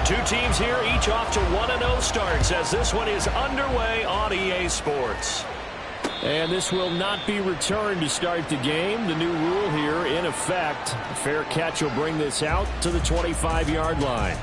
Two teams here, each off to 1-0 starts as this one is underway on EA Sports. And this will not be returned to start the game. The new rule here in effect. A fair catch will bring this out to the 25-yard line.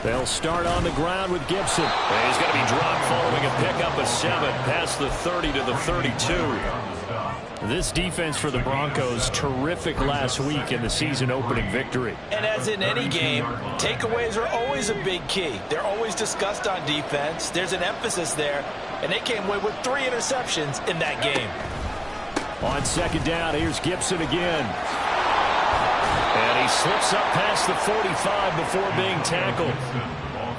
They'll start on the ground with Gibson. And he's going to be dropped following a pickup of 7 past the 30 to the 32. This defense for the Broncos, terrific last week in the season-opening victory. And as in any game, takeaways are always a big key. They're always discussed on defense. There's an emphasis there, and they came away with 3 interceptions in that game. On second down, here's Gibson again. And he slips up past the 45 before being tackled.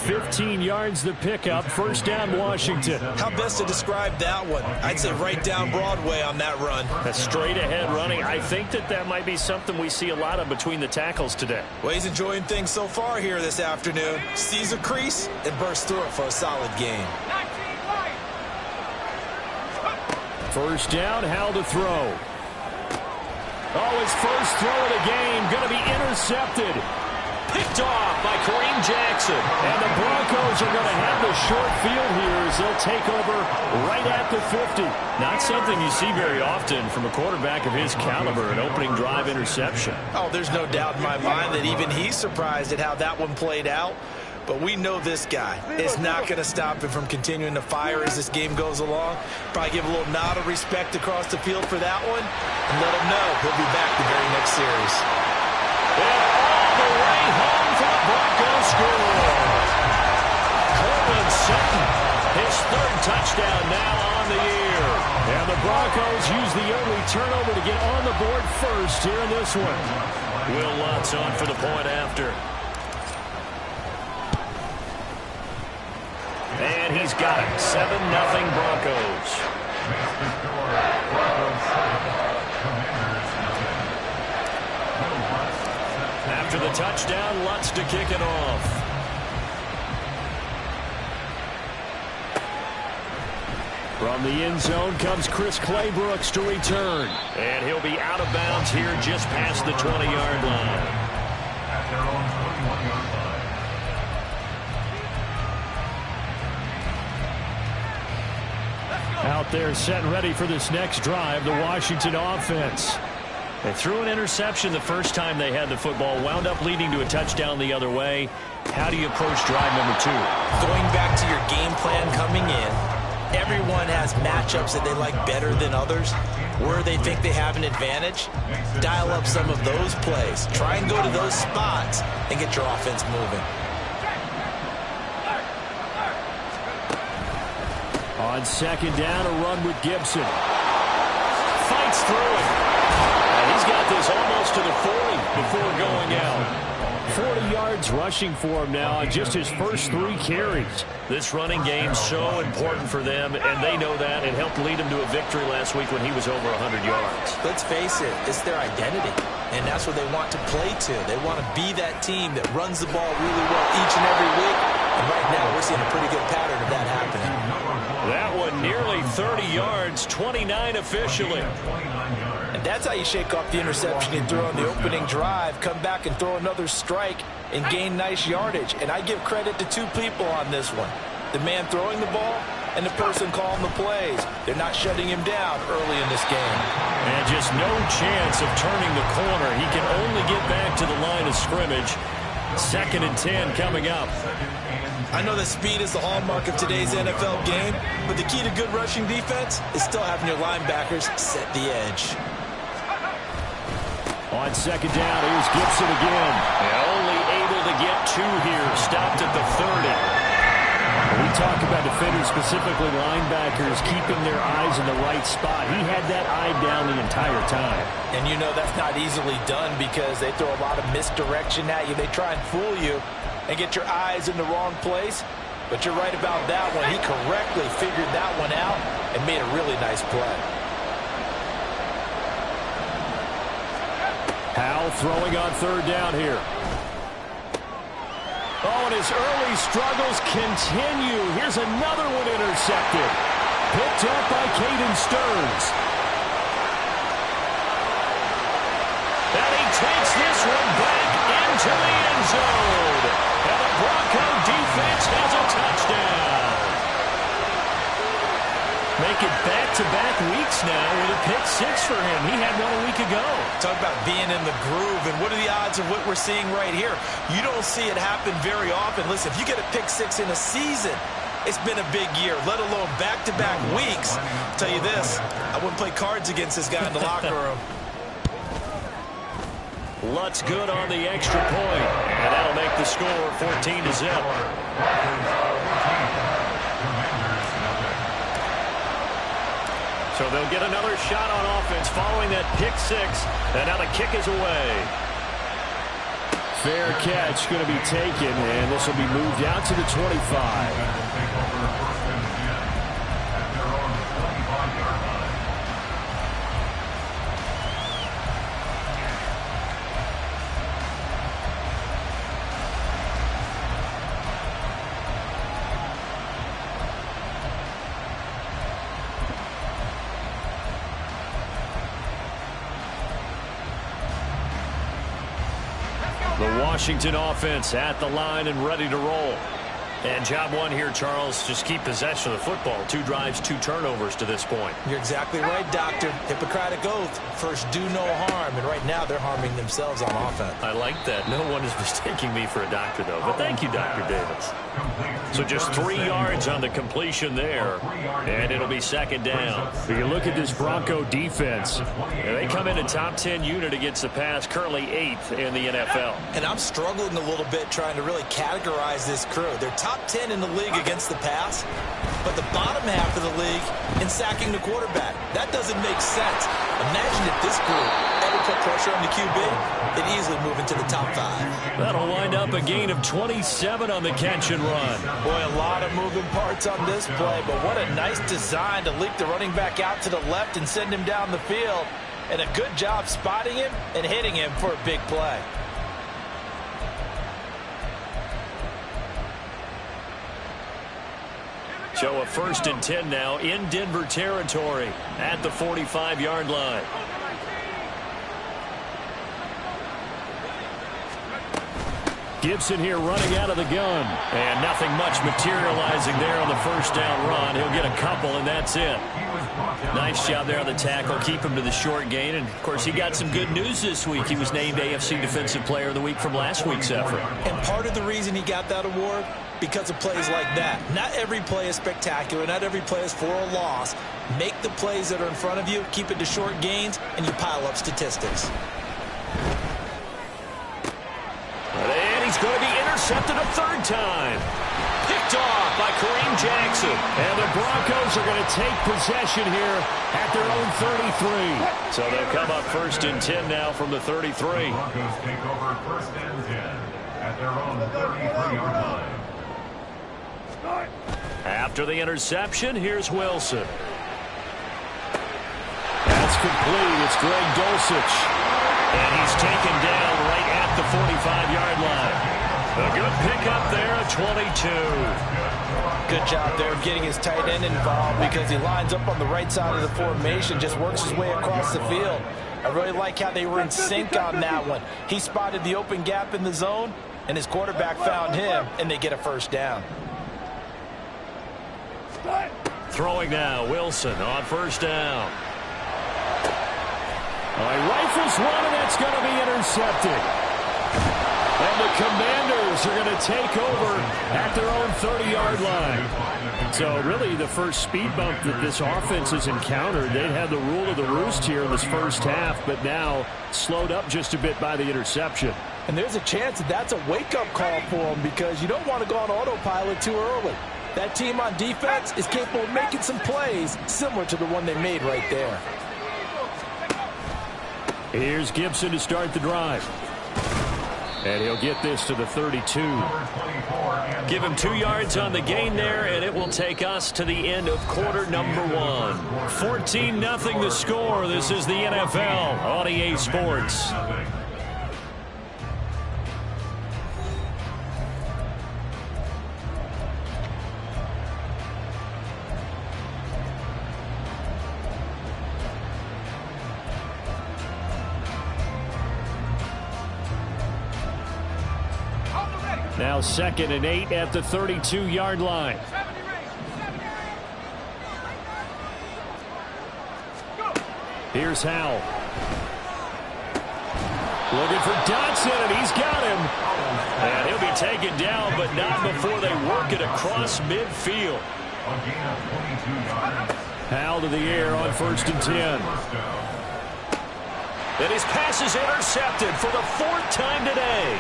15 yards the pickup. First down, Washington. How best to describe that one? I'd say right down Broadway on that run. A straight-ahead running. I think that might be something we see a lot of between the tackles today. Well, he's enjoying things so far here this afternoon. Sees a crease and bursts through it for a solid game. First down, Howell to throw. Oh, his first throw of the game going to be intercepted. Picked off by Kareem Jackson. And the Broncos are going to have the short field here as they'll take over right at the 50. Not something you see very often from a quarterback of his caliber, an opening drive interception. Oh, there's no doubt in my mind that even he's surprised at how that one played out. But we know this guy is not going to stop him from continuing to fire as this game goes along. Probably give a little nod of respect across the field for that one and let him know he'll be back the very next series. And all the way home for the Broncos score. Courtland Sutton, his 3rd touchdown now on the year. And the Broncos use the only turnover to get on the board first here in this one. Will Lutz on for the point after. And he's got it. 7-0 Broncos. After the touchdown, Lutz to kick it off. From the end zone comes Chris Claybrooks to return. And he'll be out of bounds here just past the 20-yard line. Out there set and ready for this next drive, the Washington offense. They threw an interception the first time they had the football, wound up leading to a touchdown the other way. How do you approach drive number 2? Going back to your game plan coming in, everyone has matchups that they like better than others. Where they think they have an advantage, dial up some of those plays. Try and go to those spots and get your offense moving. On second down, a run with Gibson. Fights through it. And he's got this almost to the 40 before going out. 40 yards rushing for him now on just his first 3 carries. This running game so important for them, and they know that. It helped lead them to a victory last week when he was over 100 yards. Let's face it, it's their identity, and that's what they want to play to. They want to be that team that runs the ball really well each and every week, and right now we're seeing a pretty good pattern of that happening. That one nearly 30 yards, 29 officially. And that's how you shake off the interception you threw on the opening drive, come back and throw another strike and gain nice yardage. And I give credit to 2 people on this one. The man throwing the ball and the person calling the plays. They're not shutting him down early in this game. And just no chance of turning the corner. He can only get back to the line of scrimmage. 2nd and 10 coming up. I know that speed is the hallmark of today's NFL game, but the key to good rushing defense is still having your linebackers set the edge. On second down, here's Gibson again. And only able to get 2 here. Stopped at the 30. We talk about defenders, specifically linebackers, keeping their eyes in the right spot. He had that eye down the entire time. And you know that's not easily done because they throw a lot of misdirection at you. They try and fool you and get your eyes in the wrong place. But you're right about that one. He correctly figured that one out and made a really nice play. Howell throwing on third down here. Oh, and his early struggles continue. Here's another one intercepted. Picked up by Caden Stearns. And he takes this one back into the end zone. And the Bronco defense has a touchdown. Make it back-to-back weeks now with a pick six for him. He had one a week ago. Talk about being in the groove, and what are the odds of what we're seeing right here? You don't see it happen very often. Listen, if you get a pick six in a season, it's been a big year, let alone back-to-back weeks. I'll tell you this, I wouldn't play cards against this guy in the locker room. Lutz good on the extra point, and that'll make the score 14-0. So they'll get another shot on offense following that pick six, and now the kick is away. Fair catch going to be taken, and this will be moved out to the 25. The Washington offense at the line and ready to roll. And job one here, Charles, just keep possession of the football. 2 drives, 2 turnovers to this point. You're exactly right, Doctor. Hippocratic oath. First, do no harm. And right now, they're harming themselves on offense. I like that. No one is mistaking me for a doctor, though. But thank you, Dr. Davis. So just 3 yards on the completion there. And it'll be second down. So you look at this Bronco defense. They come in a top 10 unit against the pass, currently 8th in the NFL. And I'm struggling a little bit trying to really categorize this crew. They're top 10 in the league against the pass, but the bottom half of the league in sacking the quarterback. That doesn't make sense. Imagine if this group ever put pressure on the QB, they'd easily move into the top 5. That'll wind up a gain of 27 on the catch and run. Boy, a lot of moving parts on this play, but what a nice design to leak the running back out to the left and send him down the field. And a good job spotting him and hitting him for a big play. So a 1st and 10 now in Denver territory at the 45-yard line. Gibson here running out of the gun. And nothing much materializing there on the first down run. He'll get a couple, and that's it. Nice job there on the tackle. Keep him to the short gain. And, of course, he got some good news this week. He was named AFC Defensive Player of the Week from last week's effort. And part of the reason he got that award, because of plays like that. Not every play is spectacular. Not every play is for a loss. Make the plays that are in front of you, keep it to short gains, and you pile up statistics. And he's going to be intercepted a 3rd time. Picked off by Kareem Jackson. And the Broncos are going to take possession here at their own 33. So they'll come up 1st and 10 now from the 33. Broncos take over 1st and 10 at their own 33-yard line. After the interception, here's Wilson. That's complete. It's Greg Dulcich. And he's taken down right at the 45-yard line. A good pickup there at 22. Good job there of getting his tight end involved because he lines up on the right side of the formation, just works his way across the field. I really like how they were in sync on that one. He spotted the open gap in the zone, and his quarterback found him, and they get a 1st down. Throwing now, Wilson on 1st down. He rifles one, and that's going to be intercepted. And the Commanders are going to take over at their own 30-yard line. So really the first speed bump that this offense has encountered. They'd had the rule of the roost here in this first half, but now slowed up just a bit by the interception. And there's a chance that that's a wake-up call for them because you don't want to go on autopilot too early. That team on defense is capable of making some plays similar to the one they made right there. Here's Gibson to start the drive. And he'll get this to the 32. Give him 2 yards on the gain there, and it will take us to the end of quarter number 1. 14-0 the score. This is the NFL on EA Sports. Now 2nd and 8 at the 32-yard line. Here's Howell. Looking for Dotson, and he's got him. And he'll be taken down, but not before they work it across midfield. Howell to the air on 1st and 10. And his pass is intercepted for the 4th time today.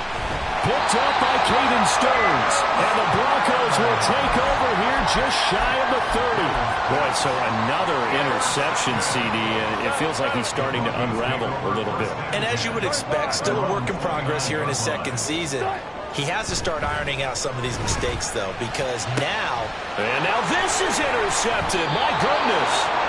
Picked up by Caden Stearns. And the Broncos will take over here just shy of the 30. Boy, so another interception, CD. And it feels like he's starting to unravel a little bit. And as you would expect, still a work in progress here in his 2nd season. He has to start ironing out some of these mistakes, though, because now... And now this is intercepted. My goodness.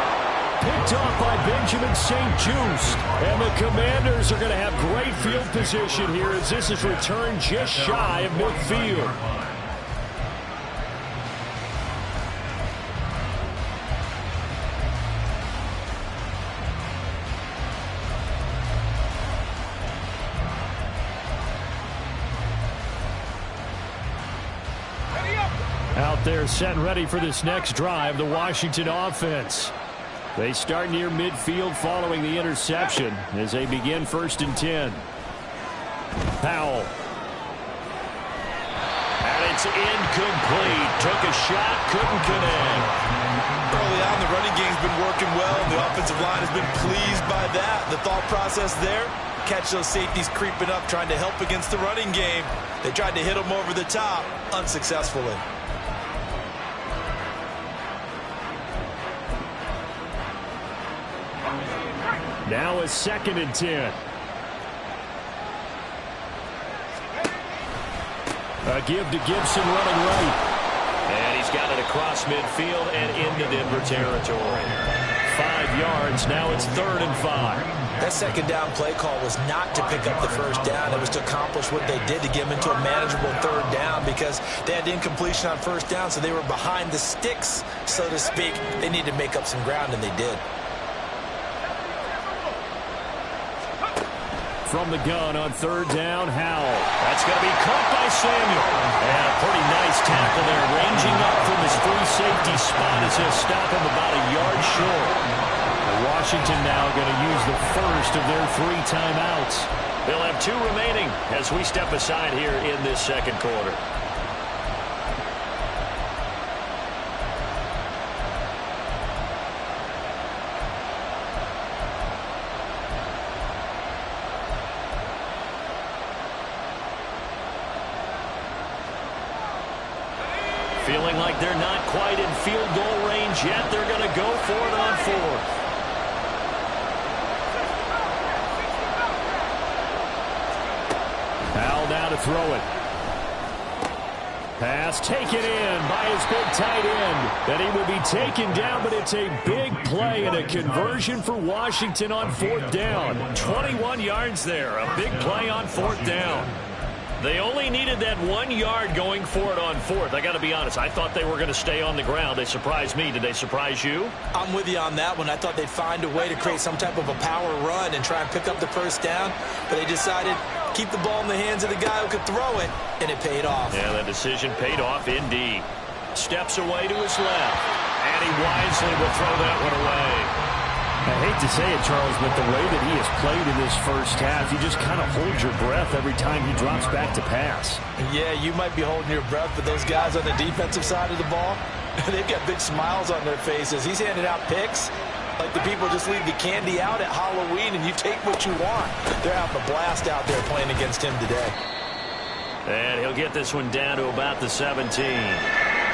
Picked off by Benjamin St. Juste. And the Commanders are going to have great field position here as this is returned just shy of midfield. Out there set and ready for this next drive, the Washington offense. They start near midfield following the interception as they begin 1st and 10. Powell. And it's incomplete. Took a shot, couldn't connect. Early on, the running game's been working well, and the offensive line has been pleased by that. The thought process there, catch those safeties creeping up, trying to help against the running game. They tried to hit them over the top, unsuccessfully. Now a 2nd and 10. A give to Gibson running right. And he's got it across midfield and into Denver territory. 5 yards. Now it's 3rd and 5. That 2nd down play call was not to pick up the 1st down. It was to accomplish what they did to get them into a manageable 3rd down because they had incompletion on 1st down, so they were behind the sticks, so to speak. They needed to make up some ground, and they did. From the gun on 3rd down, Howell. That's going to be caught by Samuel. And a pretty nice tackle there, ranging up from his free safety spot as he'll stop him about a yard short. Washington now going to use the 1st of their 3 timeouts. They'll have 2 remaining as we step aside here in this 2nd quarter. Feeling like they're not quite in field goal range yet. They're going to go for it on 4th. Howell now to throw it. Pass taken in by his big tight end. And he will be taken down, but it's a big play and a conversion for Washington on 4th down. 21 yards there. A big play on 4th down. They only needed that 1 yard going for it on 4th. I got to be honest. I thought they were going to stay on the ground. They surprised me. Did they surprise you? I'm with you on that one. I thought they'd find a way to create some type of a power run and try and pick up the 1st down. But they decided keep the ball in the hands of the guy who could throw it, and it paid off. Yeah, that decision paid off indeed. Steps away to his left. And he wisely will throw that one away. I hate to say it, Charles, but the way that he has played in this 1st half, you just kind of hold your breath every time he drops back to pass. Yeah, you might be holding your breath, but those guys on the defensive side of the ball, they've got big smiles on their faces. He's handing out picks like the people just leave the candy out at Halloween and you take what you want. They're having a blast out there playing against him today. And he'll get this one down to about the 17.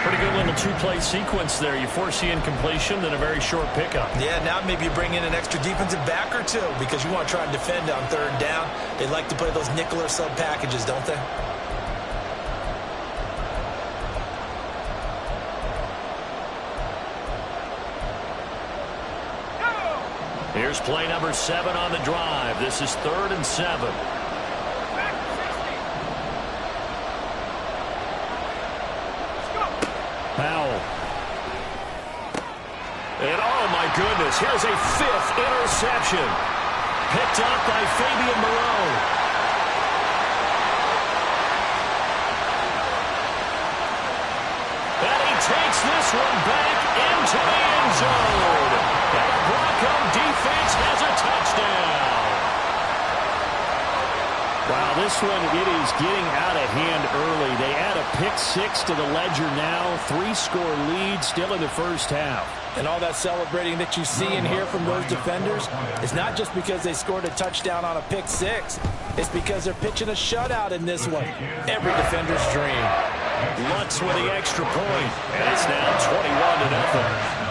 Pretty good little two-play sequence there. You force the incompletion, then a very short pickup. Yeah, now maybe you bring in an extra defensive back or two because you want to try and defend on third down. They like to play those nickel or sub packages, don't they? Here's play number 7 on the drive. This is 3rd and 7. Powell. And oh my goodness, here's a 5th interception. Picked up by Fabian Moreau. And he takes this one back into the end zone. And the Bronco defense has a touchdown. Wow, this one, it is getting out of hand early. They add a pick 6 to the ledger now. 3-score lead still in the first half. And all that celebrating that you see and hear from those defenders is not just because they scored a touchdown on a pick 6. It's because they're pitching a shutout in this one. Every defender's dream. Lutz with the extra point. And it's now 21-0.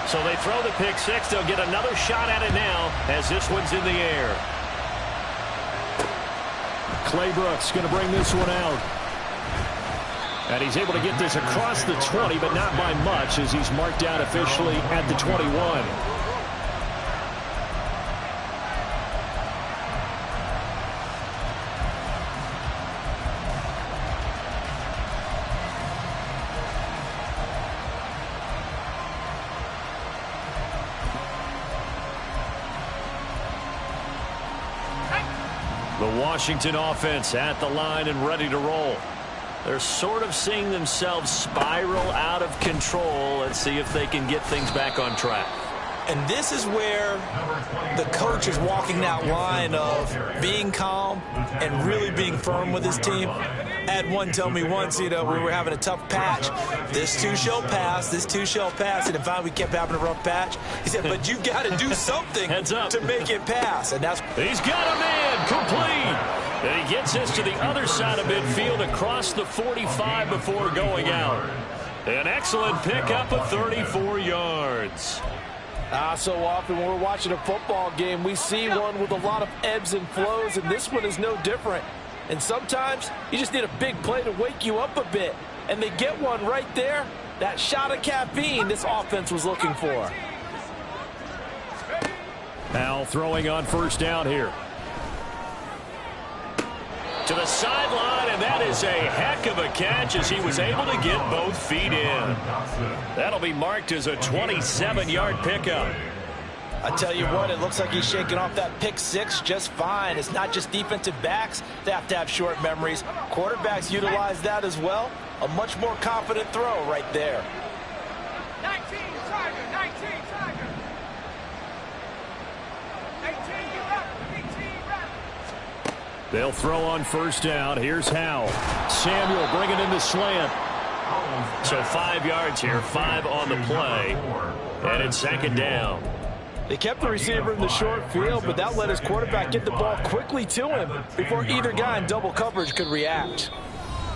So they throw the pick 6. They'll get another shot at it now as this one's in the air. Claybrook's going to bring this one out. And he's able to get this across the 20, but not by much as he's marked down officially at the 21. The Washington offense at the line and ready to roll. They're sort of seeing themselves spiral out of control. Let's see if they can get things back on track. And this is where the coach is walking that line of being calm and really being firm with his team. I had one tell me once, we were having a tough patch. This too shall pass. This too shall pass. And finally, we kept having a rough patch. He said, but you got to do something to make it pass. And that's he's got a man complete. And he gets this to the other side of midfield across the 45 before going out. An excellent pickup of 34 yards. So often when we're watching a football game, we see one with a lot of ebbs and flows, and this one is no different. And sometimes you just need a big play to wake you up a bit. And they get one right there. That shot of caffeine this offense was looking for. Powell throwing on first down here. To the sideline, and that is a heck of a catch as he was able to get both feet in. That'll be marked as a 27-yard pickup. I tell you what, it looks like he's shaking off that pick 6 just fine. It's not just defensive backs that have to have short memories. Quarterbacks utilize that as well. A much more confident throw right there. 19, Tiger, 19, Tiger. 18, get up, 18, rep. They'll throw on first down. Here's Howell. Samuel bringing in the slant. So 5 yards here, 5 on the play. And it's second down. They kept the receiver in the short field, but that let his quarterback get the ball quickly to him before either guy in double coverage could react.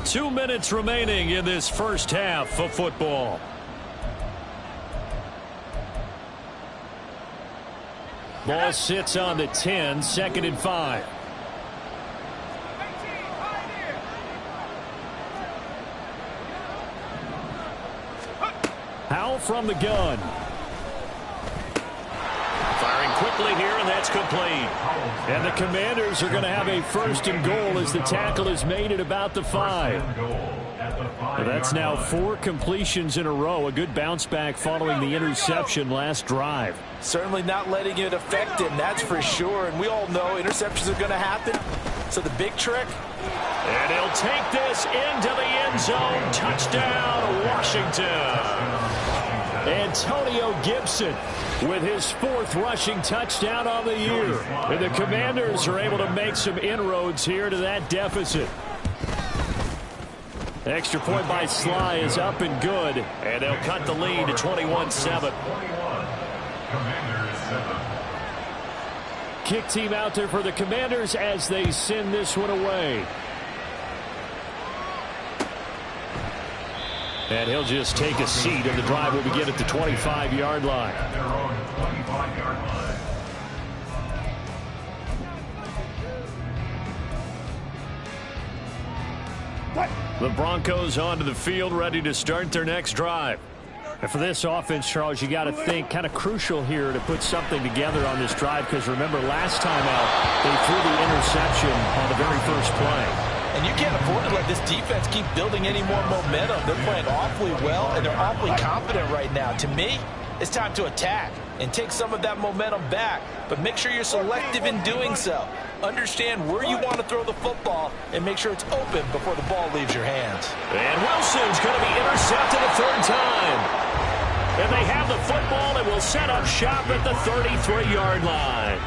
2 minutes remaining in this first half of football. Ball sits on the 10, 2nd and 5. Howell from the gun. Firing quickly here, and that's complete. And the Commanders are going to have a 1st and goal as the tackle is made at about the 5. That's now 4 completions in a row. A good bounce back following the interception last drive. Certainly not letting it affect him, that's for sure. And we all know interceptions are going to happen. So the big trick. And he'll take this into the end zone. Touchdown, Washington. Antonio Gibson with his 4th rushing touchdown on the year. And the Commanders are able to make some inroads here to that deficit. Extra point by Sly is up and good. And they'll cut the lead to 21-7. Kick team out there for the Commanders as they send this one away. And he'll just take a seat, and the drive will begin at the 25-yard line. At their own 25-yard line. The Broncos onto the field, ready to start their next drive. And for this offense, Charles, you got to think kind of crucial here to put something together on this drive, because remember last time out they threw the interception on the very first play. And you can't afford to let this defense keep building any more momentum. They're playing awfully well, and they're awfully confident right now. To me, it's time to attack and take some of that momentum back, but make sure you're selective in doing so. Understand where you want to throw the football and make sure it's open before the ball leaves your hands. And Wilson's going to be intercepted a third time. And they have the football and will set up shop at the 33-yard line.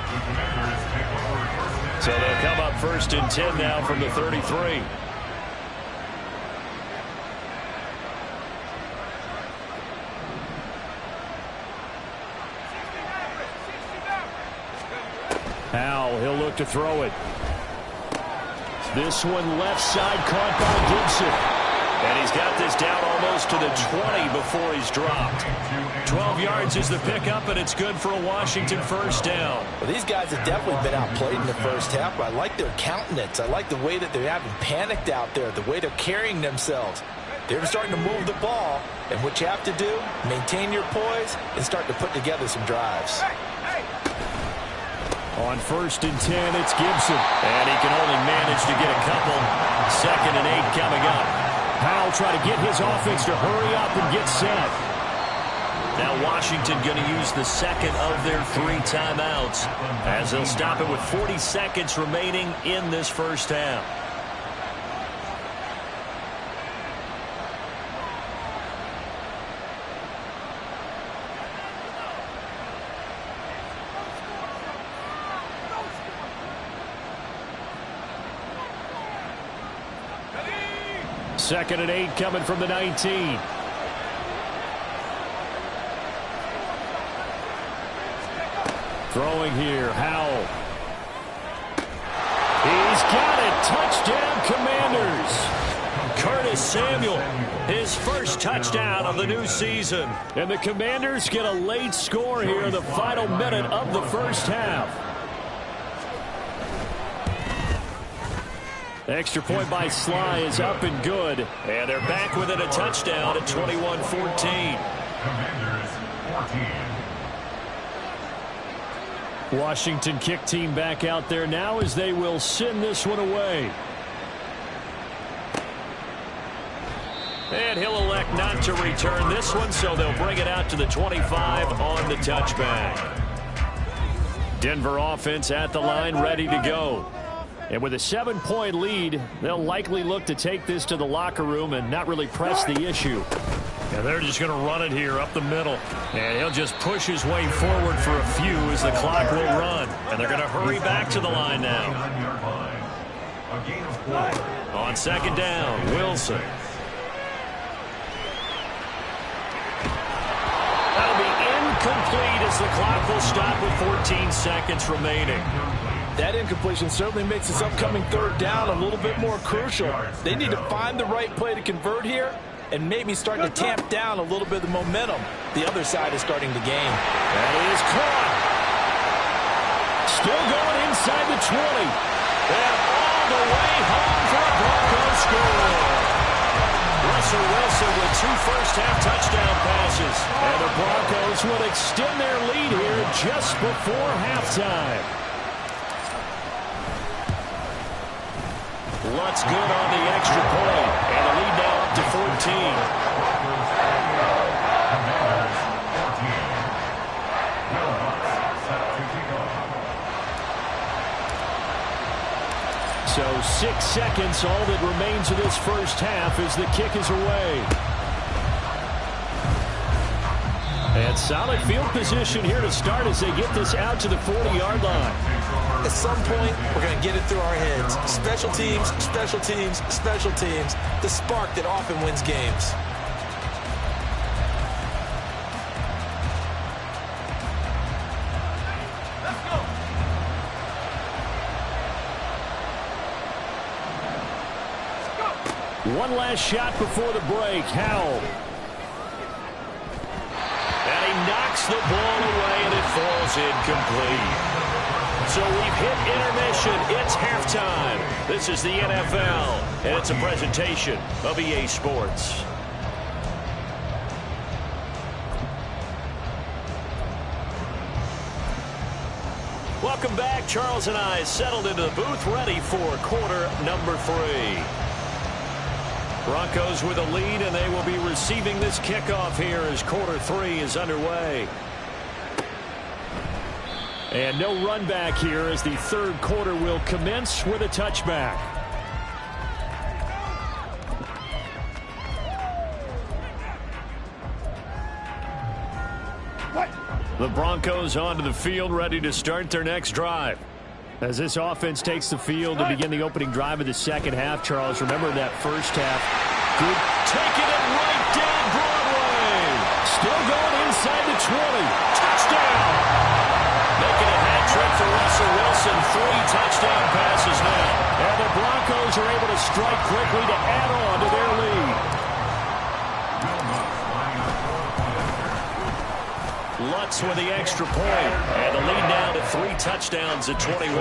So they'll come up 1st and 10 now from the 33. Howell, he'll look to throw it. This one left side, caught by Gibson. And he's got this down almost to the 20 before he's dropped. 12 yards is the pickup, and it's good for a Washington first down. Well, these guys have definitely been outplayed in the first half, but I like their countenance. I like the way that they haven't panicked out there, the way they're carrying themselves. They're starting to move the ball, and what you have to do, maintain your poise and start to put together some drives. On 1st and 10, it's Gibson. And he can only manage to get a couple. 2nd and 8 coming up. Howell try to get his offense to hurry up and get set. Now Washington going to use the second of their 3 timeouts as they'll stop it with 40 seconds remaining in this first half. Second and 8 coming from the 19. Throwing here, Howell. He's got it. Touchdown, Commanders. Curtis Samuel, his first touchdown of the new season. And the Commanders get a late score here in the final minute of the first half. Extra point by Sly is up and good. And they're back within a touchdown at 21-14. Commanders 14. Washington kick team back out there now as they will send this one away. And he'll elect not to return this one, so they'll bring it out to the 25 on the touchback. Denver offense at the line, ready to go. And with a 7-point lead, they'll likely look to take this to the locker room and not really press the issue. And they're just going to run it here up the middle. And he'll just push his way forward for a few as the clock will run. And they're going to hurry back to the line now. A gain of 4. On 2nd down, Wilson. That'll be incomplete as the clock will stop with 14 seconds remaining. That incompletion certainly makes this upcoming 3rd down a little bit more crucial. They need to find the right play to convert here and maybe start to tamp down a little bit of the momentum the other side is starting to gain. That is caught. Still going inside the 20. And all the way home for a Broncos score. Russell Wilson with 2 first-half touchdown passes. And the Broncos will extend their lead here just before halftime. Lutz good on the extra point. And the lead now up to 14. So 6 seconds, all that remains of this first half as the kick is away. And solid field position here to start as they get this out to the 40-yard line. At some point, we're going to get it through our heads. Special teams, special teams, special teams. The spark that often wins games. One last shot before the break. Howell. And he knocks the ball away, and it falls incomplete. So we've hit intermission. It's halftime. This is the NFL, and it's a presentation of EA Sports. Welcome back. Charles and I settled into the booth, ready for quarter number 3. Broncos with a lead, and they will be receiving this kickoff here as quarter 3 is underway. And no run back here as the third quarter will commence with a touchback. The Broncos onto the field, ready to start their next drive. As this offense takes the field to begin the opening drive of the second half, Charles, remember that first half. Good. Taking it right down Broadway. Still going inside the 20. Touchdown. Making a hat trick for Russell Wilson. 3 touchdown passes now. And the Broncos are able to strike quickly to add on to their lead. Lutz with the extra point. And the lead now to 3 touchdowns at 21.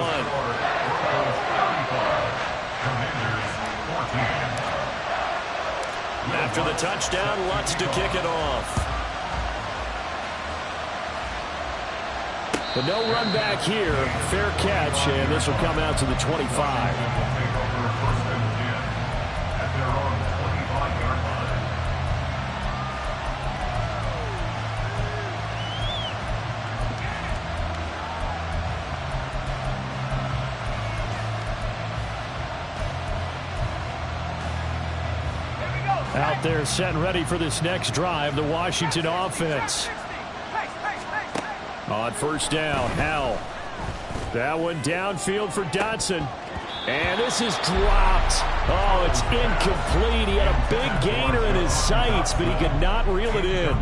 After the touchdown, Lutz to kick it off. But no run back here. Fair catch, and this will come out to the 25. Out there set and ready for this next drive, the Washington offense. On first down, Howell. That one downfield for Dotson. And this is dropped. Oh, it's incomplete. He had a big gainer in his sights, but he could not reel it in.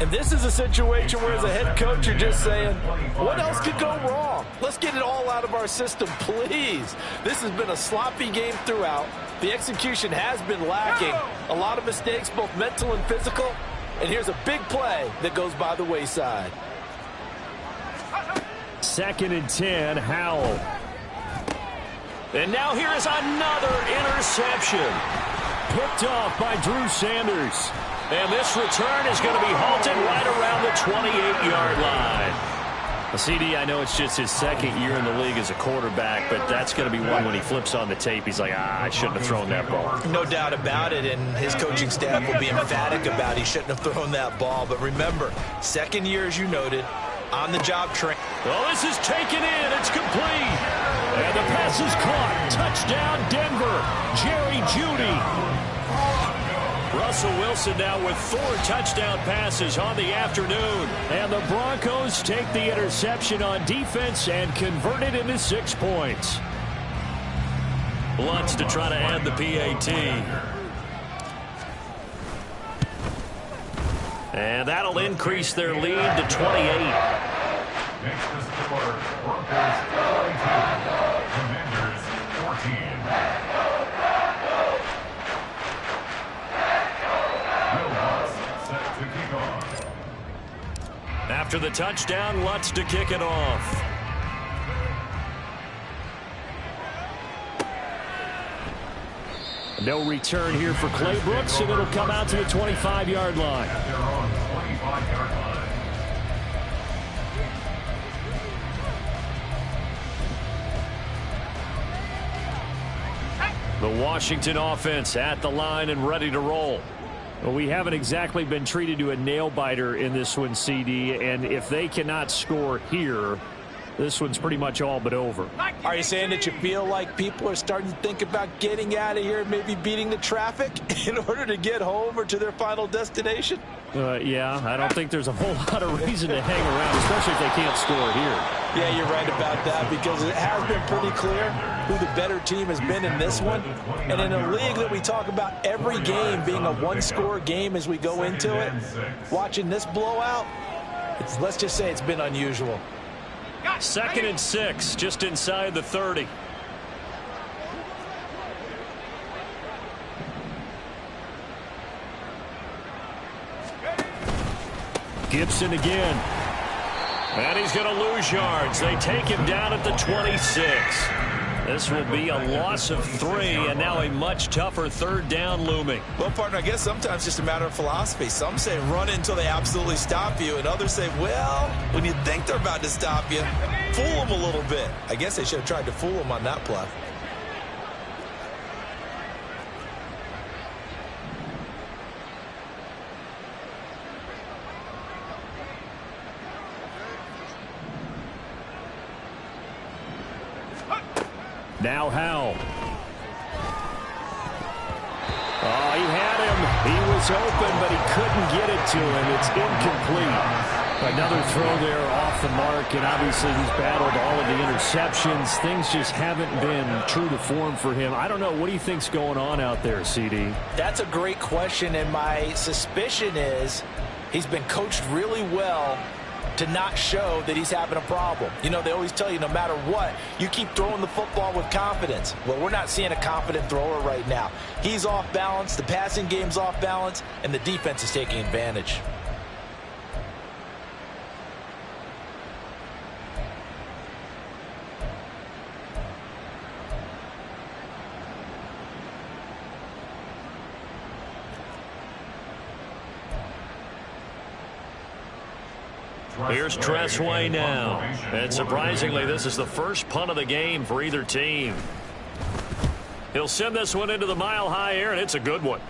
And this is a situation where as a head coach you're just saying, what else could go wrong? Let's get it all out of our system, please. This has been a sloppy game throughout. The execution has been lacking. A lot of mistakes, both mental and physical. And here's a big play that goes by the wayside. 2nd and 10, Howell. And now here is another interception. Picked off by Drew Sanders. And this return is going to be halted right around the 28-yard line. CD, I know it's just his second year in the league as a quarterback, but that's going to be one when he flips on the tape. He's like, I shouldn't have thrown that ball. No doubt about it, and his coaching staff will be emphatic about he shouldn't have thrown that ball. But remember, second year, as you noted, on-the-job training. Well, this is taken in. It's complete. And the pass is caught. Touchdown, Denver. Jerry Jeudy. Russell Wilson now with 4 touchdown passes on the afternoon. And the Broncos take the interception on defense and convert it into 6 points. Lutz to try to add the PAT. And that'll increase their lead to 28. Makes the score Broncos 22, Commanders 14. After the touchdown, Lutz to kick it off. No return here for Clay Brooks, and it'll come out to the 25-yard line. At their own 25-yard line. The Washington offense at the line and ready to roll. Well, we haven't exactly been treated to a nail-biter in this one, CD, and if they cannot score here, this one's pretty much all but over. Are you saying that you feel like people are starting to think about getting out of here, maybe beating the traffic in order to get home or to their final destination? Yeah, I don't think there's a whole lot of reason to hang around, especially if they can't score here. Yeah, you're right about that, because it has been pretty clear who the better team has been in this one. And in a league that we talk about every game being a one-score game as we go into it, watching this blowout, let's just say it's been unusual. 2nd and 6, just inside the 30. Gibson again. And he's going to lose yards. They take him down at the 26. This will be a loss of 3, and now a much tougher third down looming. Well, partner, I guess sometimes it's just a matter of philosophy. Some say run until they absolutely stop you, and others say, well, when you think they're about to stop you, fool them a little bit. I guess they should have tried to fool them on that play. Now Howell. Oh, he had him. He was open, but he couldn't get it to him. It's incomplete. Another throw there off the mark, and obviously he's battled all of the interceptions. Things just haven't been true to form for him. I don't know. What do you think's going on out there, CD? That's a great question, and my suspicion is he's been coached really well to not show that he's having a problem. You know, they always tell you no matter what, you keep throwing the football with confidence. Well, we're not seeing a confident thrower right now. He's off balance, the passing game's off balance, and the defense is taking advantage. Here's Tressway now. And surprisingly, this is the first punt of the game for either team. He'll send this one into the mile-high air, and it's a good one.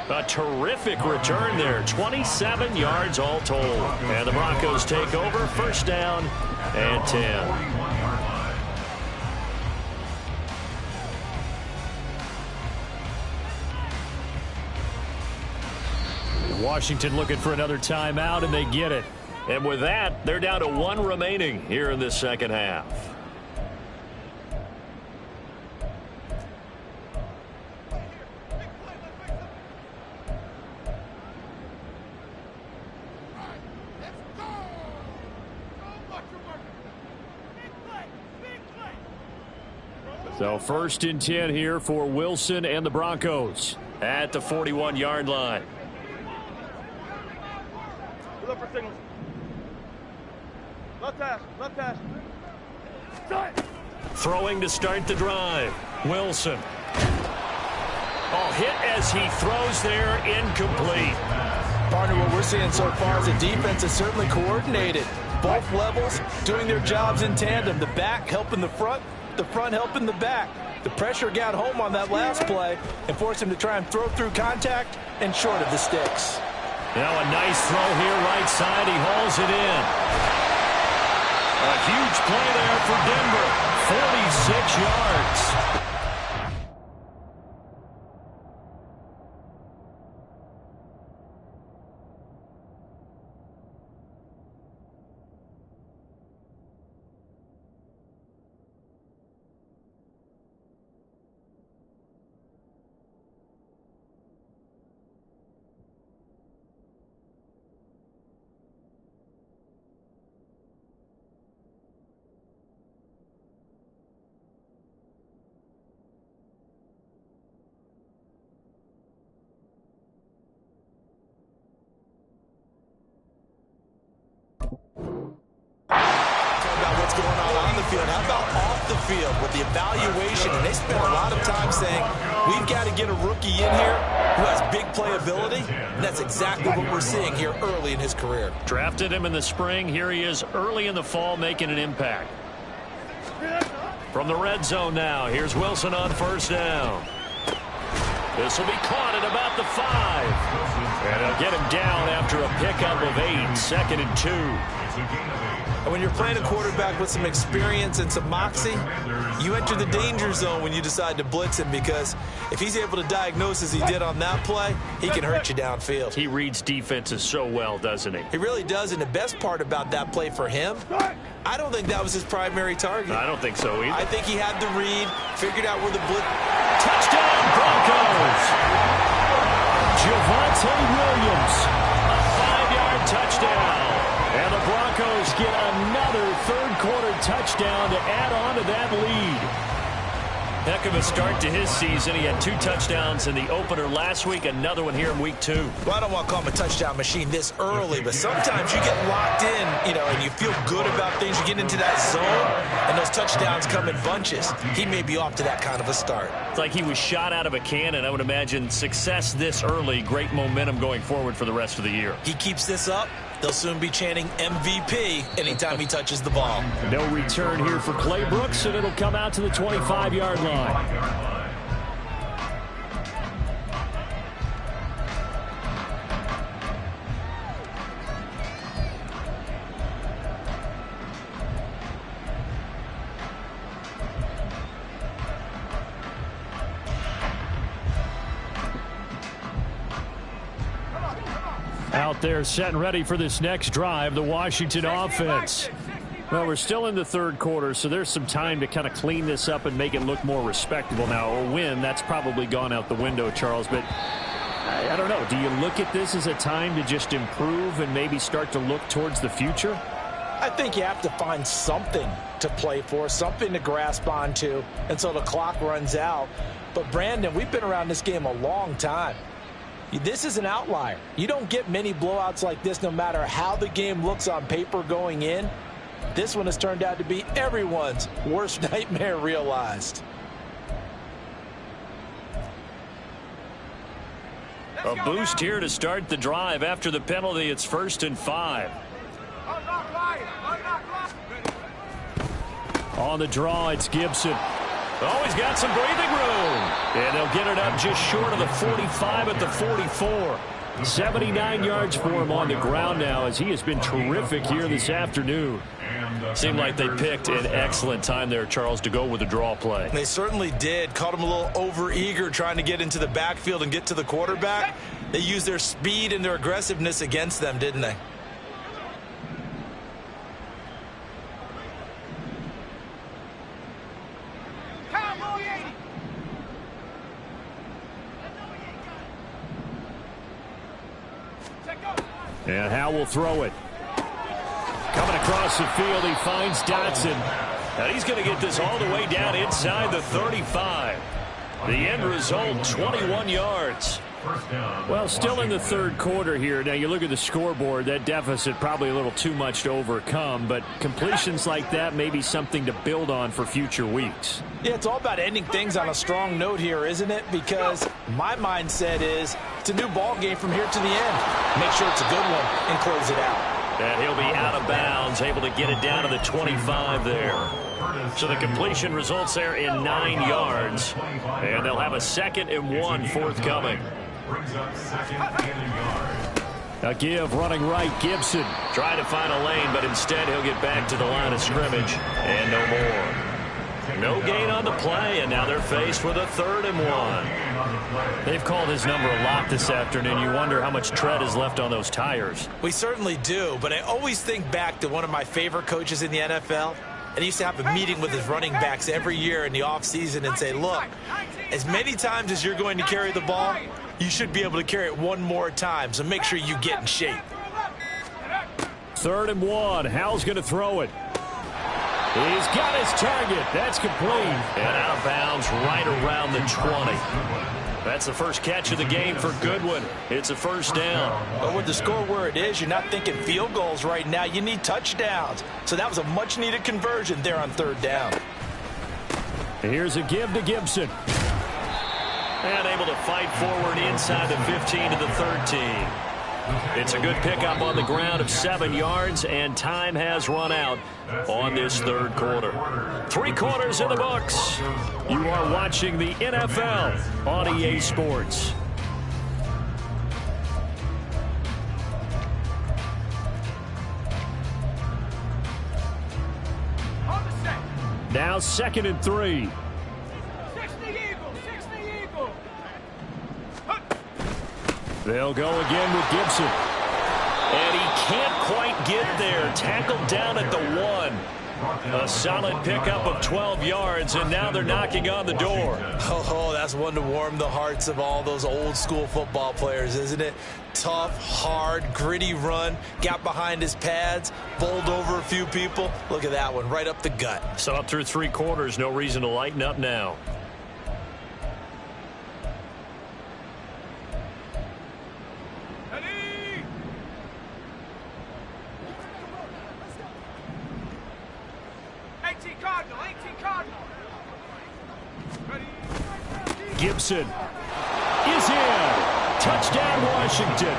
A terrific return there. 27 yards all told. And the Broncos take over. First down and 10. Washington looking for another timeout, and they get it. And with that, they're down to 1 remaining here in this second half. So 1st and 10 here for Wilson and the Broncos at the 41-yard line. Look for signals. Left hash, left hash. Start. Throwing to start the drive. Wilson. Oh, hit as he throws there, incomplete. Partner, what we're seeing so far is the defense is certainly coordinated. Both levels doing their jobs in tandem. The back helping the front helping the back. The pressure got home on that last play and forced him to try and throw through contact and short of the sticks. Now a nice throw here, right side. He hauls it in. A huge play there for Denver. 46 yards. How about off the field with the evaluation? And they spent a lot of time saying, we've got to get a rookie in here who has big playability. And that's exactly what we're seeing here early in his career. Drafted him in the spring. Here he is early in the fall making an impact. From the red zone now, here's Wilson on first down. This will be caught at about the 5. And they'll get him down after a pickup of 8. 2nd and 2. And when you're playing a quarterback with some experience and some moxie, you enter the danger zone when you decide to blitz him, because if he's able to diagnose as he did on that play, he can hurt you downfield. He reads defenses so well, doesn't he? He really does, and the best part about that play for him, I don't think that was his primary target. I don't think so either. I think he had the read, figured out where the blitz. Touchdown, Broncos! Javonte Williams, a 5-yard touchdown. And the Broncos get another third-quarter touchdown to add on to that lead. Heck of a start to his season. He had 2 touchdowns in the opener last week, another one here in week 2. Well, I don't want to call him a touchdown machine this early, but sometimes you get locked in, and you feel good about things. You get into that zone, and those touchdowns come in bunches. He may be off to that kind of a start. It's like he was shot out of a cannon. I would imagine success this early, great momentum going forward for the rest of the year. He keeps this up, they'll soon be chanting MVP anytime he touches the ball. No return here for Clay Brooks, and it'll come out to the 25-yard line. Out there set and ready for this next drive, the Washington offense. Well, we're still in the third quarter, so there's some time to kind of clean this up and make it look more respectable. Now, a win, that's probably gone out the window, Charles, but I don't know. Do you look at this as a time to just improve and maybe start to look towards the future? I think you have to find something to play for, something to grasp onto until the clock runs out. But, Brandon, we've been around this game a long time. This is an outlier. You don't get many blowouts like this no matter how the game looks on paper going in. This one has turned out to be everyone's worst nightmare realized. A boost here to start the drive. After the penalty, it's 1st and 5. On the draw, it's Gibson. Oh, he's got some breathing room. And they'll get it up just short of the 45 at the 44. 79 yards for him on the ground now, as he has been terrific here this afternoon. Seemed like they picked an excellent time there, Charles, to go with the draw play. They certainly did. Caught him a little over-eager trying to get into the backfield and get to the quarterback. They used their speed and their aggressiveness against them, didn't they? And Howe will throw it. Coming across the field, he finds Dotson. And he's going to get this all the way down inside the 35. The end result, 21 yards. Well, still in the third quarter here. Now, you look at the scoreboard, that deficit probably a little too much to overcome, but completions like that may be something to build on for future weeks. Yeah, it's all about ending things on a strong note here, isn't it? Because my mindset is it's a new ball game from here to the end. Make sure it's a good one and close it out. And he'll be out of bounds, able to get it down to the 25 there. So the completion results there in 9 yards. And they'll have a 2nd and 1 forthcoming. Brings up 2nd and a yard. A give running right, Gibson. Try to find a lane, but instead he'll get back to the line of scrimmage. And no more. No gain on the play, and now they're faced with a 3rd and 1. They've called his number a lot this afternoon. You wonder how much tread is left on those tires. We certainly do, but I always think back to one of my favorite coaches in the NFL. And he used to have a meeting with his running backs every year in the offseason and say, look, as many times as you're going to carry the ball, you should be able to carry it one more time, so make sure you get in shape. 3rd and 1. Howell's going to throw it. He's got his target. That's complete. And out of bounds right around the 20. That's the first catch of the game for Goodwin. It's a 1st down. But with the score where it is, you're not thinking field goals right now. You need touchdowns. So that was a much-needed conversion there on 3rd down. Here's a give to Gibson. And able to fight forward inside the 15 to the 13. It's a good pickup on the ground of 7 yards, and time has run out on this third quarter. 3 quarters in the books. You are watching the NFL on EA Sports. Now 2nd and 3. They'll go again with Gibson. And he can't quite get there. Tackled down at the 1. A solid pickup of 12 yards, and now they're knocking on the door. Oh, that's one to warm the hearts of all those old school football players, isn't it? Tough, hard, gritty run, got behind his pads, bowled over a few people. Look at that one, right up the gut. So up through 3 quarters, no reason to lighten up now. Gibson is in. Touchdown, Washington.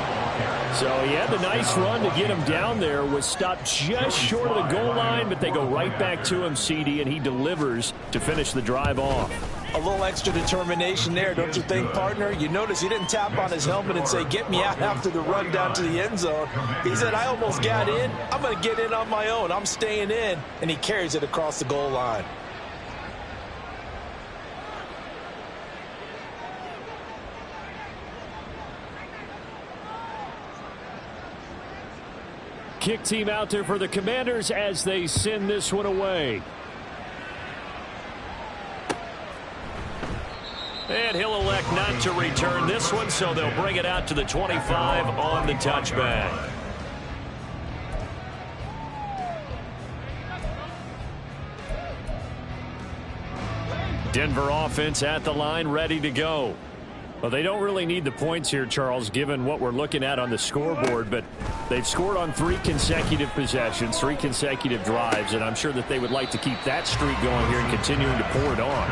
So he had the nice run to get him down there. Was stopped just short of the goal line, but they go right back to him, CD, and he delivers to finish the drive off. A little extra determination there, don't you think, partner? You notice he didn't tap on his helmet and say, get me out after the run down to the end zone. He said, I almost got in. I'm going to get in on my own. I'm staying in. And he carries it across the goal line. Kick team out there for the Commanders as they send this one away. And he'll elect not to return this one, so they'll bring it out to the 25 on the touchback. Denver offense at the line, ready to go. Well, they don't really need the points here, Charles, given what we're looking at on the scoreboard, but they've scored on 3 consecutive possessions, 3 consecutive drives, and I'm sure that they would like to keep that streak going here and continuing to pour it on.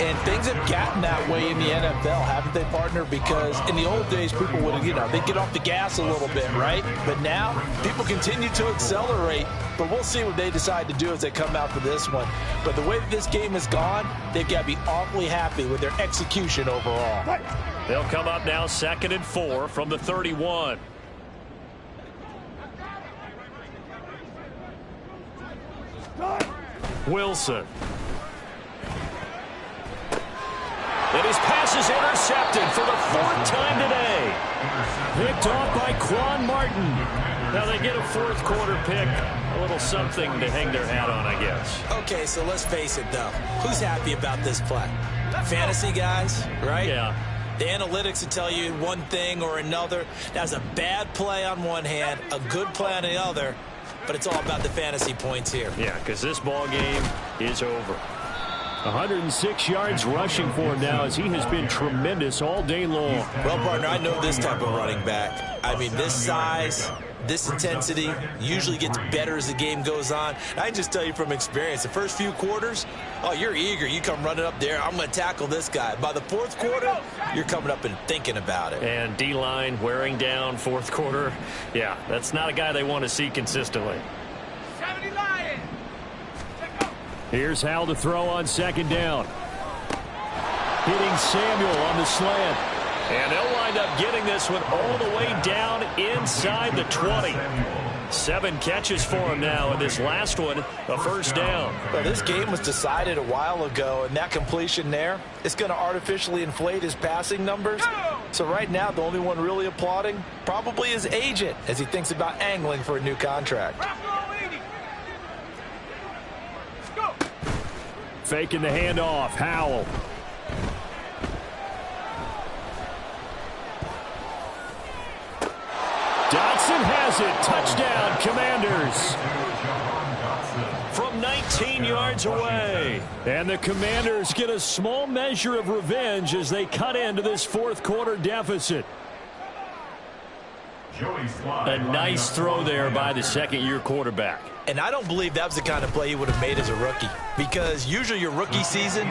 And things have gotten that way in the NFL, haven't they, partner? Because in the old days, people would, they'd get off the gas a little bit, right? But now, people continue to accelerate, but we'll see what they decide to do as they come out for this one. But the way that this game has gone, they've got to be awfully happy with their execution overall. They'll come up now 2nd and 4 from the 31. Wilson. And his pass is intercepted for the 4th time today. Picked off by Quan Martin. Now they get a 4th quarter pick. A little something to hang their hat on, I guess. Okay, so let's face it, though. Who's happy about this play? Fantasy guys, right? Yeah. The analytics will tell you one thing or another. That's a bad play on one hand, a good play on the other, but it's all about the fantasy points here. Yeah, because this ball game is over. 106 yards rushing for him now as he has been tremendous all day long. Well, partner, I know this type of running back. I mean, this size, this intensity usually gets better as the game goes on. I can just tell you from experience, the first few quarters, oh, you're eager. You come running up there, I'm going to tackle this guy. By the 4th quarter, you're coming up and thinking about it. And D-line wearing down 4th quarter. Yeah, that's not a guy they want to see consistently. 70 Lions. Here's Hal to throw on 2nd down. Hitting Samuel on the slant. And they'll wind up getting this one all the way down inside the 20. 7 catches for him now, and this last one, a 1st down. Well, this game was decided a while ago, and that completion there is going to artificially inflate his passing numbers. So right now, the only one really applauding probably his agent as he thinks about angling for a new contract. Faking the handoff. Howell. Dotson has it. Touchdown, Commanders. From 19 yards away. And the Commanders get a small measure of revenge as they cut into this 4th quarter deficit. A nice throw there by the 2nd-year quarterback. And I don't believe that was the kind of play he would have made as a rookie, because usually your rookie season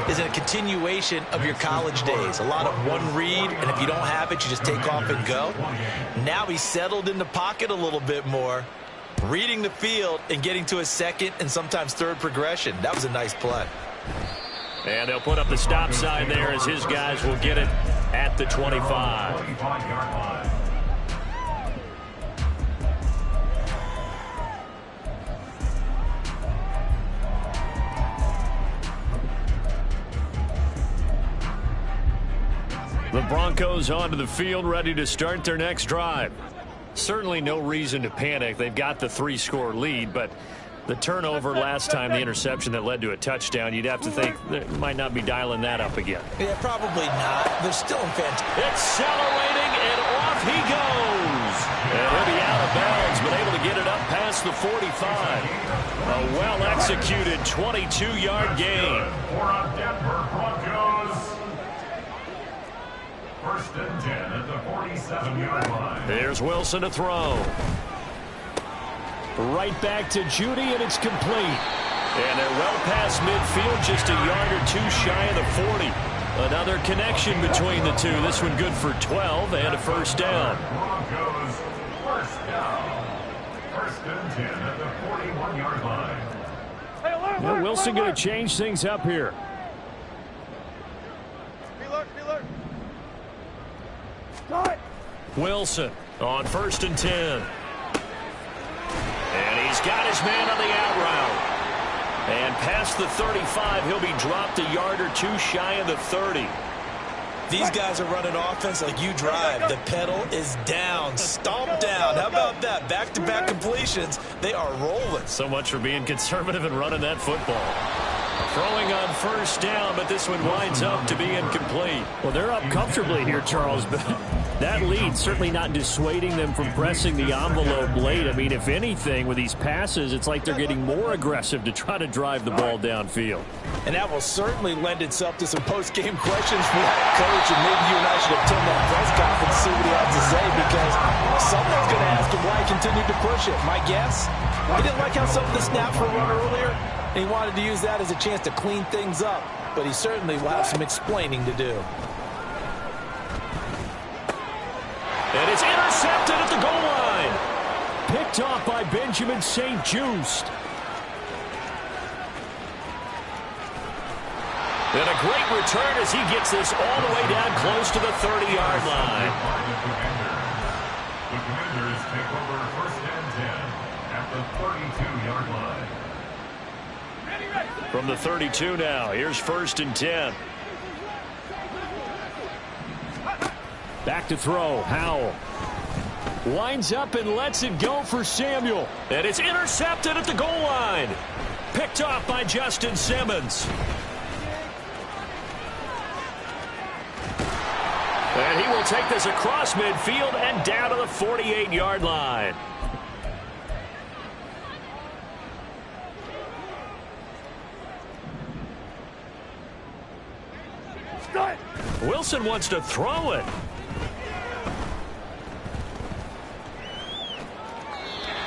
is a continuation of your college days. A lot of one read, and if you don't have it, you just take off and go. Now he's settled in the pocket a little bit more, reading the field and getting to his 2nd and sometimes 3rd progression. That was a nice play. And they'll put up the stop sign there as his guys will get it at the 25. The Broncos onto the field, ready to start their next drive. Certainly no reason to panic. They've got the 3-score lead, but The turnover last time, the interception that led to a touchdown, you'd have to think they might not be dialing that up again. Yeah, probably not. They're still in fantastic. Accelerating, and off he goes. And he'll be out of bounds, but able to get it up past the 45. A well-executed 22-yard gain. For a Denver Broncos. First and 10 at the 47-yard line. Here's Wilson to throw. Right back to Judy, and it's complete. And they're well past midfield, just a yard or two shy of the 40. Another connection between the two. This one good for 12 and a first down. Broncos first down. First and 10 at the 41-yard line. Well, Wilson going to change things up here. Wilson on first and 10. And he's got his man on the out route. And past the 35, he'll be dropped a yard or two shy of the 30. These guys are running offense like you drive. The pedal is down, stomped down. How about that? Back-to-back completions. They are rolling. So much for being conservative and running that football. Throwing on first down, but this one winds up to be incomplete. Well, they're up comfortably here, Charles, but that lead certainly not dissuading them from pressing the envelope late. I mean, if anything, with these passes, it's like they're getting more aggressive to try to drive the ball downfield. And that will certainly lend itself to some post-game questions for that coach, and maybe you and I should attend that press conference and see what he has to say, because someone's going to ask him why he continued to push it. My guess, he didn't like how some of the snaps were run earlier, and he wanted to use that as a chance to clean things up, but he certainly will have some explaining to do. And it's intercepted at the goal line. Picked off by Benjamin St-Juste. And a great return as he gets this all the way down close to the 30-yard line. The Commanders take over first and 10 at the 32-yard line. From the 32 now, here's first and 10. Back to throw, Howell. Winds up and lets it go for Samuel. And it's intercepted at the goal line. Picked off by Justin Simmons. And he will take this across midfield and down to the 48-yard line. Wilson wants to throw it.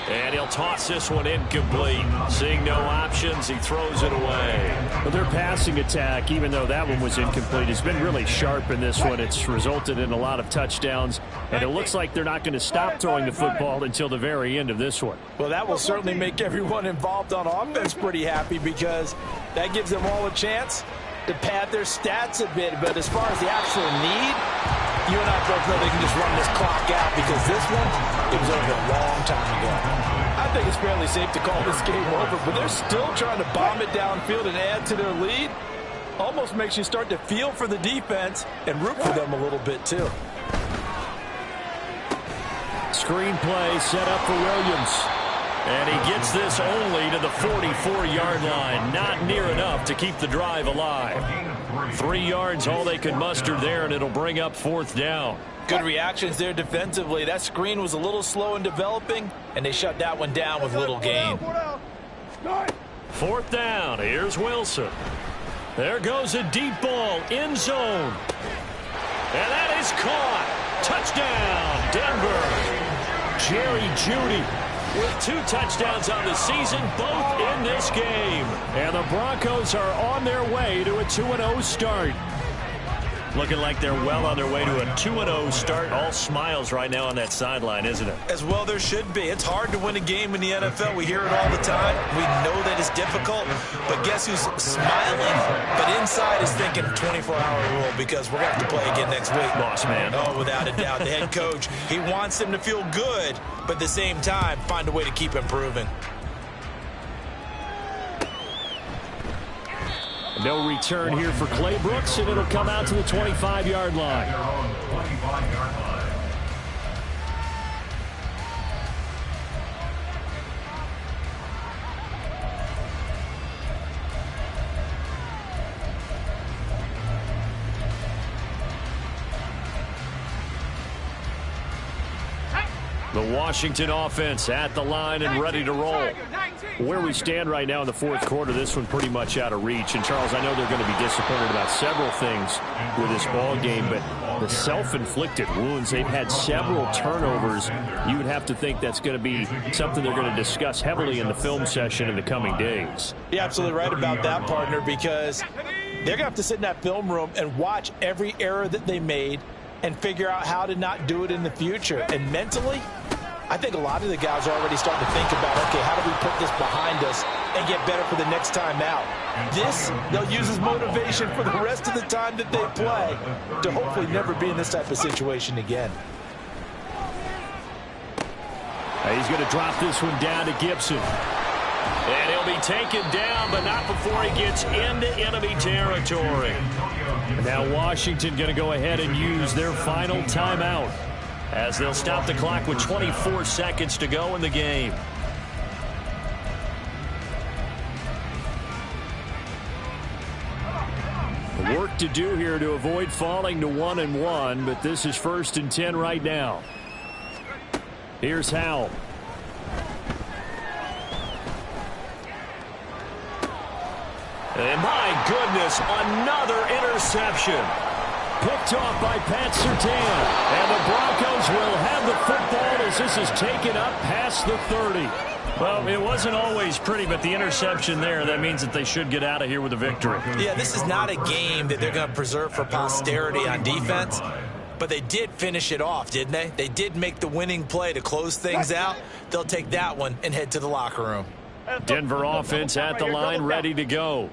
And he'll toss this one incomplete. Seeing no options, he throws it away. Well, their passing attack, even though that one was incomplete, has been really sharp in this one. It's resulted in a lot of touchdowns, and it looks like they're not going to stop throwing the football until the very end of this one. Well, that will certainly make everyone involved on offense pretty happy, because that gives them all a chance to pad their stats a bit. But as far as the actual need, you and I both know they can just run this clock out, because this one, it was over a long time ago. I think it's fairly safe to call this game over, but they're still trying to bomb it downfield and add to their lead. Almost makes you start to feel for the defense and root for them a little bit too. Screen play set up for Williams. And he gets this only to the 44-yard line. Not near enough to keep the drive alive. 3 yards, all they could muster there, and it'll bring up fourth down. Good reactions there defensively. That screen was a little slow in developing, and they shut that one down with little gain. Fourth down. Here's Wilson. There goes a deep ball. End zone. And that is caught. Touchdown, Denver. Jerry Jeudy with 2 touchdowns on the season, both in this game. And the Broncos are on their way to a 2-0 start. Looking like they're well on their way to a 2-0 start. All smiles right now on that sideline, isn't it? As well there should be. It's hard to win a game in the NFL. We hear it all the time. We know that it's difficult. But guess who's smiling? But inside is thinking 24-hour rule, because we're going to have to play again next week. Boss man. Oh, without a doubt. The head coach, he wants them to feel good, but at the same time, find a way to keep improving. No return here for Clay Brooks, and it'll come out to the 25-yard line. The Washington offense at the line and ready to roll. Where we stand right now in the fourth quarter, this one pretty much out of reach. And, Charles, I know they're going to be disappointed about several things with this ball game, but the self-inflicted wounds, they've had several turnovers. You would have to think that's going to be something they're going to discuss heavily in the film session in the coming days. You're absolutely right about that, partner, because they're going to have to sit in that film room and watch every error that they made and figure out how to not do it in the future. And mentally, I think a lot of the guys are already starting to think about, okay, how do we put this behind us and get better for the next time out? This, they'll use as motivation for the rest of the time that they play to hopefully never be in this type of situation again. He's going to drop this one down to Gibson. And he'll be taken down, but not before he gets into enemy territory. Now Washington going to go ahead and use their final timeout, as they'll stop the clock with 24 seconds to go in the game. Work to do here to avoid falling to 1-1, but this is 1st and 10 right now. Here's Howell. And my goodness, another interception. Picked off by Pat Surtain. And the Broncos will have the football as this is taken up past the 30. Well, it wasn't always pretty, but the interception there, that means that they should get out of here with a victory. Yeah, this is not a game that they're going to preserve for posterity on defense, but they did finish it off, didn't they? They did make the winning play to close things out. They'll take that one and head to the locker room. Denver offense at the line, ready to go.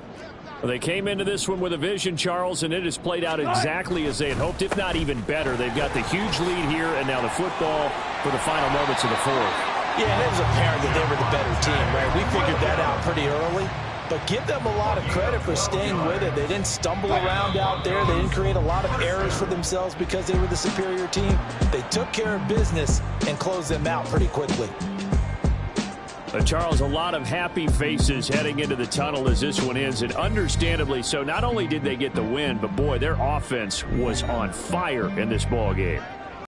They came into this one with a vision, Charles, and it has played out exactly as they had hoped, if not even better. They've got the huge lead here, and now the football for the final moments of the fourth. Yeah, and it was apparent that they were the better team, right? We figured that out pretty early, but give them a lot of credit for staying with it. They didn't stumble around out there. They didn't create a lot of errors for themselves because they were the superior team. They took care of business and closed them out pretty quickly. Charles, a lot of happy faces heading into the tunnel as this one ends, and understandably so. Not only did they get the win, but boy, their offense was on fire in this ball game.